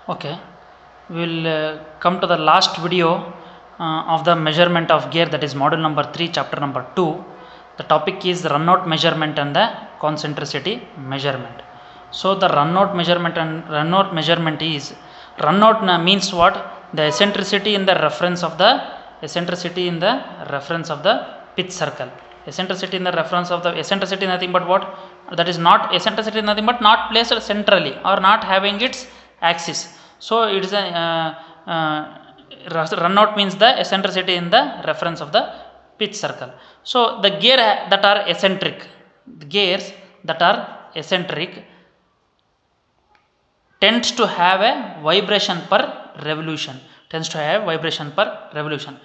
Okay, we will come to the last video of the measurement of gear, that is module number 3 chapter number 2. The topic is runout measurement and the concentricity measurement. So the runout measurement is runout means what? The eccentricity in the reference of the pitch circle. Eccentricity in the reference of the eccentricity nothing but what? That is not eccentricity nothing but not placed centrally or not having its axis. So it is a runout means the eccentricity in the reference of the pitch circle. So the gears that are eccentric tends to have a vibration per revolution.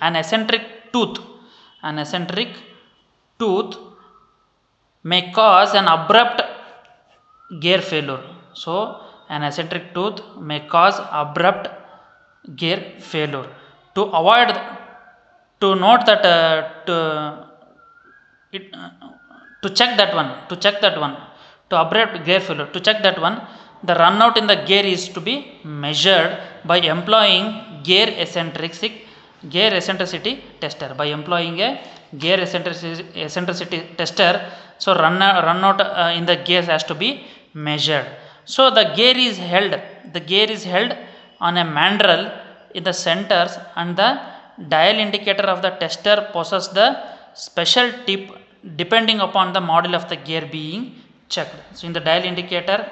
An eccentric tooth may cause an abrupt gear failure. So an eccentric tooth may cause abrupt gear failure. To check that one, the runout in the gear is to be measured by employing gear eccentricity tester. So runout in the gears has to be measured. So the gear is held on a mandrel in the centers, and the dial indicator of the tester possesses the special tip depending upon the model of the gear being checked. So in the dial indicator,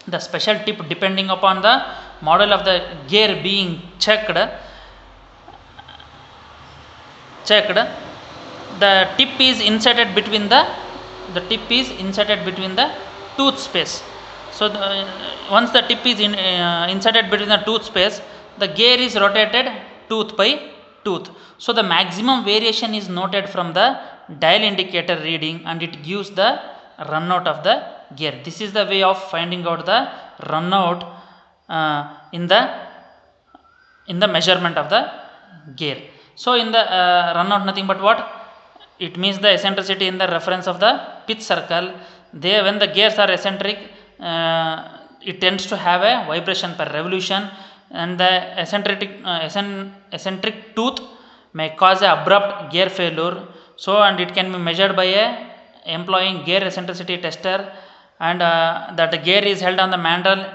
the special tip depending upon the model of the gear being checked, the tip is inserted between the tooth space. So once the tip is inserted between the tooth space, the gear is rotated tooth by tooth. So the maximum variation is noted from the dial indicator reading, and it gives the runout of the gear. This is the way of finding out the runout in the measurement of the gear. So in the runout nothing but what? It means the eccentricity in the reference of the pitch circle. When the gears are eccentric, it tends to have a vibration per revolution, and the eccentric tooth may cause a abrupt gear failure. So and it can be measured by employing gear eccentricity tester, and that the gear is held on the mandrel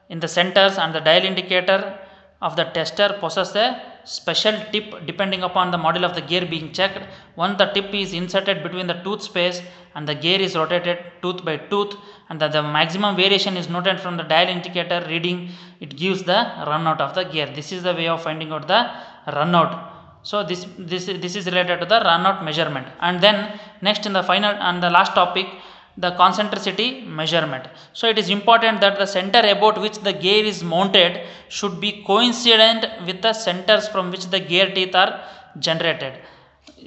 in the centers, and the dial indicator of the tester possesses a special tip depending upon the model of the gear being checked. Once the tip is inserted between the tooth space, and the gear is rotated tooth by tooth, and the maximum variation is noted from the dial indicator reading, it gives the runout of the gear. This is the way of finding out the runout. So this is related to the runout measurement. And then next, in the final and the last topic, the concentricity measurement. So it is important that the center about which the gear is mounted should be coincident with the centers from which the gear teeth are generated.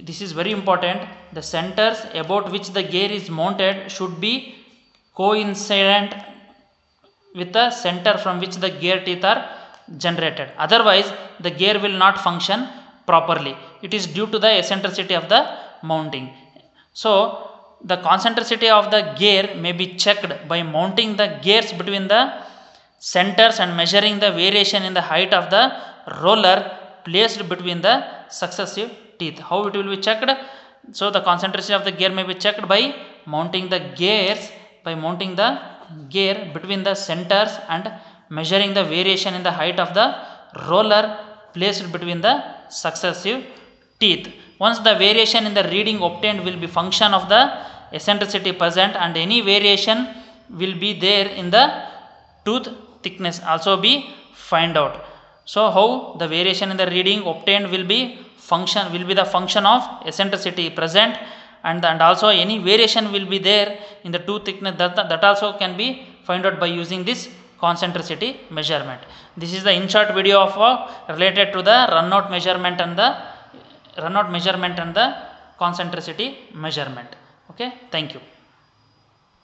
This is very important. The centers about which the gear is mounted should be coincident with the center from which the gear teeth are generated. Otherwise, the gear will not function properly. It is due to the eccentricity of the mounting. So the concentricity of the gear may be checked by mounting the gears between the centers and measuring the variation in the height of the roller placed between the successive teeth. How it will be checked? So the concentration of the gear may be checked by mounting the gear between the centers and measuring the variation in the height of the roller placed between the successive teeth. Once the variation in the reading obtained will be function of the eccentricity present, and any variation will be there in the tooth thickness also be find out. So how the variation in the reading obtained will be the function of eccentricity present, and also any variation will be there in the tooth thickness, that also can be find out by using this concentricity measurement. This is the in short video of related to the runout measurement and the concentricity measurement. Okay, thank you.